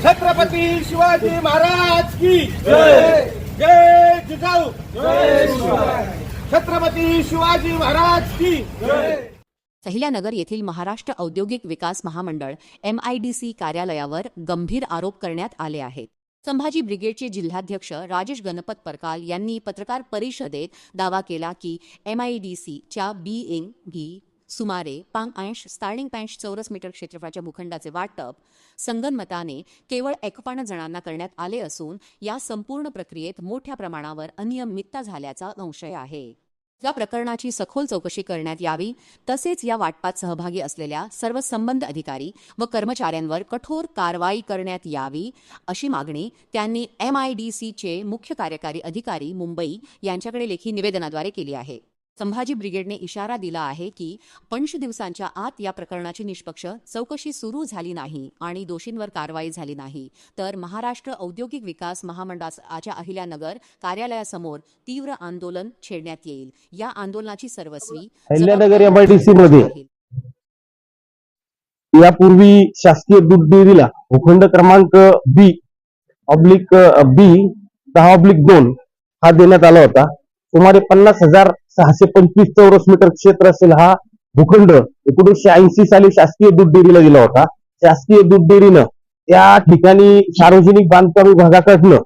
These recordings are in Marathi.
छत्रपती शिवाजी महाराज की जय। जय जिजाऊ। जय शिवराय। छत्रपती शिवाजी महाराज की जय। अहिल्यानगर येथील महाराष्ट्र औद्योगिक विकास महामंडळ MIDC कार्यालयावर गंभीर आरोप करण्यात आले आहेत। संभाजी ब्रिगेडचे जिल्हाध्यक्ष राजेश गणपत परकाल यांनी पत्रकार परिषदेत दावा केला की MIDCच्या BNB सुमारे 5.5 चौरस मीटर क्षेत्रफळाच्या भूखंडाचे वाटप संगनमताने केवळ 51 जणांना करण्यात आले असून या संपूर्ण प्रक्रियेत मोठ्या प्रमाणावर अनियमितता झाल्याचा संशय आहे। या प्रकरणाची सखोल चौकशी करण्यात यावी तसेच या वाटपात सहभागी असलेल्या सर्व संबंधित अधिकारी व कर्मचाऱ्यांवर कठोर कारवाई करण्यात यावी अशी मागणी त्यांनी MIDCचे मुख्य कार्यकारी अधिकारी मुंबई यांच्याकडे लेखी निवेदनाद्वारे केली आहे। संभाजी ब्रिगेडने इशारा दिला आहे की 5 दिवसांच्या आत या प्रकरणाची निष्पक्ष चौकशी सुरू झाली नाही आणि दोषींवर कारवाई झाली नाही तर महाराष्ट्र औद्योगिक विकास महामंडळाच्या अहिल्यानगर कार्यालयासमोर तीव्र आंदोलन छेडण्यात येईल। या आंदोलनाची सर्वस्वी अहिल्यानगर MIDC मध्ये यापूर्वी शासकीय दूध डेअरीला भूखंड क्रमांक B/10/2 हा देण्यात आला होता। सुमारे 50,625 चौरस मीटर क्षेत्र असेल हा भूखंड 1980 साली शासकीय दूध डेअरीला दिला होता। शासकीय दूध डेअरीनं त्या ठिकाणी सार्वजनिक बांधकाम विभागाकडनं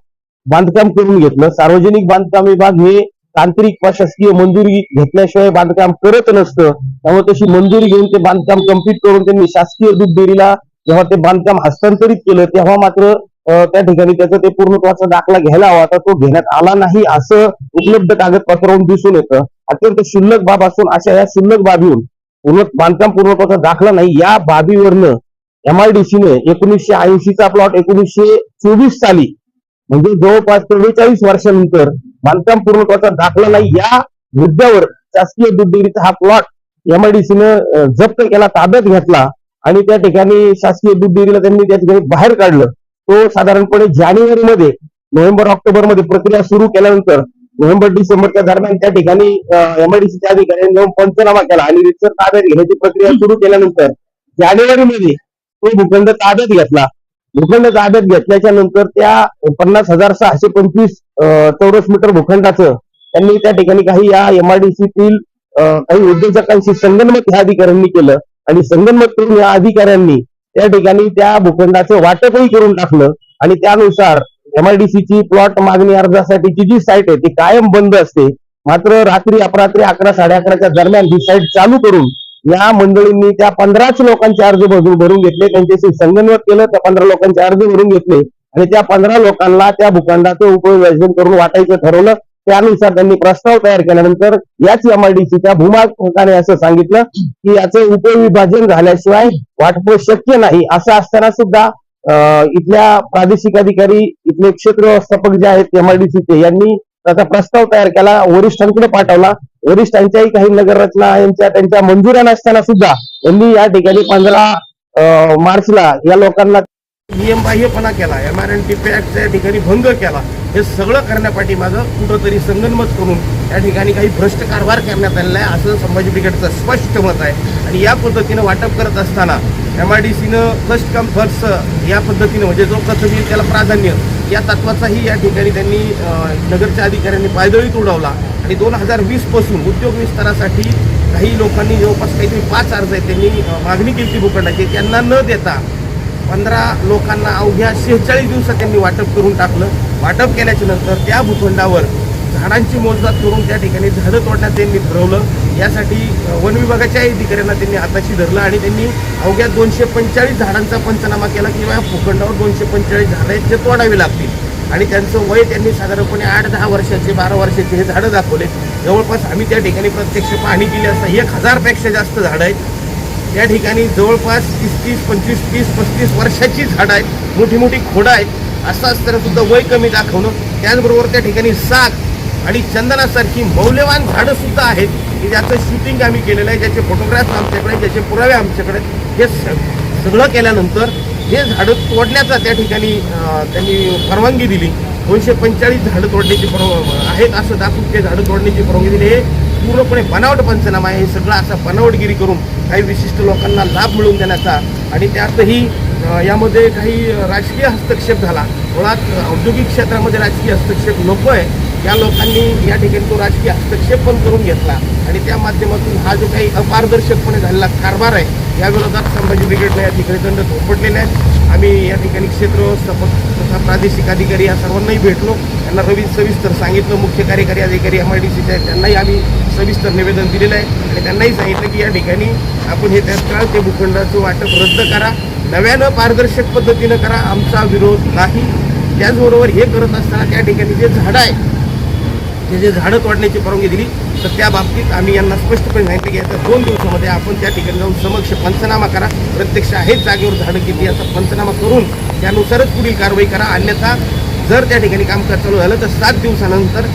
बांधकाम करून घेतलं। सार्वजनिक बांधकाम विभाग हे तांत्रिक प्रशासकीय मंजुरी घेतल्याशिवाय बांधकाम करत नसतं, त्यामुळे तशी मंजुरी घेऊन ते बांधकाम कंप्लीट करून त्यांनी शासकीय दूध डेअरीला जेव्हा ते बांधकाम हस्तांतरित केलं तेव्हा मात्र त्या ठिकाणी त्याचा ते पूर्णत्वाचा दाखला घ्यायला हवा होता, तो घेण्यात आला नाही असं उपलब्ध कागदपत्रावरून दिसून येतं। अत्यंत क्षुल्लक बाब असून अशा या क्षुल्लक बाबीवरून बांधकाम पूर्णत्वाचा दाखला नाही या बाबीवरनं MIDCने 1980 चा प्लॉट 1924 साली म्हणजे जवळपास 44 वर्षानंतर बांधकाम पूर्णत्वाचा दाखला नाही या मुद्द्यावर शासकीय दूध डेअरीचा हा प्लॉट MIDCने जप्त केला, ताब्यात घेतला आणि त्या ठिकाणी शासकीय दूध डेअरीला त्यांनी त्या ठिकाणी बाहेर काढलं। तो साधारणपणे जानेवारीमध्ये नोव्हेंबर-ऑक्टोबरमध्ये प्रक्रिया सुरू केल्यानंतर नोव्हेंबर-डिसेंबरच्या दरम्यान त्या ठिकाणी MIDCच्या अधिकाऱ्यांनी जाऊन पंचनामा केला आणि रितसर ताब्यात घेण्याची प्रक्रिया सुरू केल्यानंतर जानेवारीमध्ये तो भूखंड ताब्यात घेतला। भूखंड ताब्यात घेतल्याच्या नंतर त्या 50,625 चौरस मीटर भूखंडाचं त्यांनी त्या ठिकाणी काही या MIDCतील काही उद्योजकांशी संगनमत ह्या अधिकाऱ्यांनी केलं आणि संगनमत करून या अधिकाऱ्यांनी त्या ठिकाणी त्या भूखंडाचं वाटपही करून टाकलं आणि त्यानुसार MIDCची प्लॉट मागणी अर्जासाठीची जी साईट आहे ती कायम बंद असते, मात्र रात्री अपरात्री 11-11:30च्या दरम्यान ही साईट चालू करून या मंडळींनी त्या 15 लोकांचे अर्ज भरून घेतले, त्यांच्याशी संगनमत केलं, त्या 15 लोकांचे अर्ज भरून घेतले आणि त्या 15 लोकांना त्या भूखंडाचं उपविभाजन करून वाटायचं ठरवलं। त्यानुसार त्यांनी प्रस्ताव तयार केल्यानंतर याच MIDCच्या भूमालकाने असं सांगितलं की याचं उपविभाजन झाल्याशिवाय वाटप शक्य नाही। असं असताना सुद्धा इथल्या प्रादेशिक अधिकारी इथले क्षेत्र व्यवस्थापक जे आहेत MIDCचे यांनी त्याचा प्रस्ताव तयार केला, वरिष्ठांकडे पाठवला। वरिष्ठांच्याही काही नगररचना त्यांच्या मंजुऱ्या नसताना सुद्धा यांनी या ठिकाणी 15 मार्चला या लोकांना नियमबाह्यपणा केला, MRNTP ऍक्टच्या ठिकाणी भंग केला। हे सगळं करण्यापाठी माझं कुठंतरी संगनमत करून या ठिकाणी काही भ्रष्ट कारभार करण्यात आलेला आहे असं संभाजी ब्रिगेडचं स्पष्ट मत आहे। आणि या पद्धतीनं वाटप करत असताना MIDCनं फर्स्ट कम फर्स्ट या पद्धतीनं म्हणजे जो प्रथम येईल त्याला प्राधान्य या तत्वाचाही या ठिकाणी त्यांनी नगरच्या अधिकाऱ्यांनी पायदळीत उडवला आणि 2020 पासून उद्योग विस्तारासाठी काही लोकांनी जवळपास काहीतरी 5 अर्ज आहेत त्यांनी मागणी केली भूखंडाची, त्यांना न देता 15 लोकांना अवघ्या 46 दिवसात त्यांनी वाटप करून टाकलं। वाटप केल्याच्या नंतर त्या भूखंडावर झाडांची मोजदाद करून त्या ठिकाणी झाडं तोडण्यात त्यांनी ठरवलं। यासाठी वन विभागाच्या अधिकाऱ्यांना त्यांनी हाताशी धरलं आणि त्यांनी अवघ्या 245 झाडांचा पंचनामा केला की या भूखंडावर 245 झाडं आहेत जे तोडावी लागतील आणि त्यांचं वय त्यांनी साधारणपणे 8-10 वर्षाचे 12 वर्षाचे हे झाडं दाखवले। जवळपास आम्ही त्या ठिकाणी प्रत्यक्ष पाहणी केली असता 1000पेक्षा जास्त झाडं आहेत त्या ठिकाणी, जवळपास 30, 25, 30, 35 वर्षाची झाडं आहेत, मोठी मोठी खोडं आहेत। असं असताना सुद्धा वय कमी दाखवणं, त्याचबरोबर त्या ठिकाणी साग आणि चंदनासारखी मौल्यवान झाडं सुद्धा आहेत की ज्याचं शूटिंग आम्ही केलेलं आहे, ज्याचे फोटोग्राफ्स आमच्याकडे, ज्याचे पुरावे आमच्याकडे। हे सगळं केल्यानंतर हे झाडं तोडण्याचा त्या ठिकाणी त्यांनी परवानगी दिली। 245 झाडं तोडण्याची आहेत असं दाखवून ते झाडं तोडण्याची परवानगी दिली। हे पूर्णपणे बनावट पंचनामा आहे। हे सगळं असं बनावटगिरी करून काही विशिष्ट लोकांना लाभ मिळवून देण्याचा आणि त्यातही यामध्ये काही राजकीय हस्तक्षेप झाला. मुळात औद्योगिक क्षेत्रामध्ये राजकीय हस्तक्षेप नको आहे, या लोकांनी या ठिकाणी तो राजकीय हस्तक्षेप पण करून घेतला आणि त्या माध्यमातून हा जो काही अपारदर्शकपणे झालेला कारभार आहे या विरोधात संभाजी ब्रिगेडने या ठिकाणी दंड थोपटलेले आहेत. आम्ही या ठिकाणी क्षेत्र व्यवस्थापक तथा प्रादेशिक अधिकारी या सर्वांनाही भेटलो, त्यांना सविस्तर सांगितलं. मुख्य कार्यकारी अधिकारी MIDCचे आहेत त्यांनाही आम्ही सविस्तर निवेदन दिलेलं आहे आणि त्यांनाही सांगितलं की या ठिकाणी आपण हे तत्काळ ते भूखंडाचं वाटप रद्द करा, नव्यानं पारदर्शक पद्धतीनं करा, आमचा विरोध नाही. त्याचबरोबर हे करत असताना त्या ठिकाणी जे झाडं आहे जे झाडं तोडण्याची परवानगी दिली तर त्या बाबतीत आम्ही यांना स्पष्टपणे सांगितलं की येत्या 2 दिवसामध्ये आपण त्या ठिकाणी जाऊन समक्ष पंचनामा करा, प्रत्यक्ष आहेत जागेवर झाडं किती याचा पंचनामा करून त्यानुसारच पुढील कारवाई करा. अन्यथा जर त्या ठिकाणी कामकाज चालू झालं तर 7 दिवसानंतर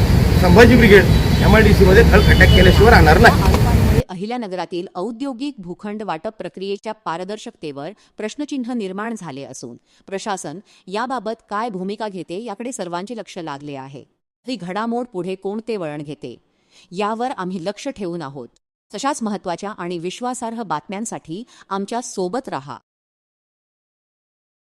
संभाजी ब्रिगेड MIDCमध्ये खळखटाक केल्याशिवाय राहणार नाही. आरोपांमुळे अहिल्यानगरातील औद्योगिक भूखंड वाटप प्रक्रियेच्या पारदर्शकतेवर प्रश्नचिन्ह निर्माण झाले असून प्रशासन याबाबत काय भूमिका घेते याकडे सर्वांचे लक्ष लागले आहे. ही घडामोड पुढे कोणते वळण घेते यावर आम्ही लक्ष ठेवून आहोत. तशाच महत्त्वाच्या आणि विश्वासार्ह बातम्यांसाठी आमच्या सोबत रहा.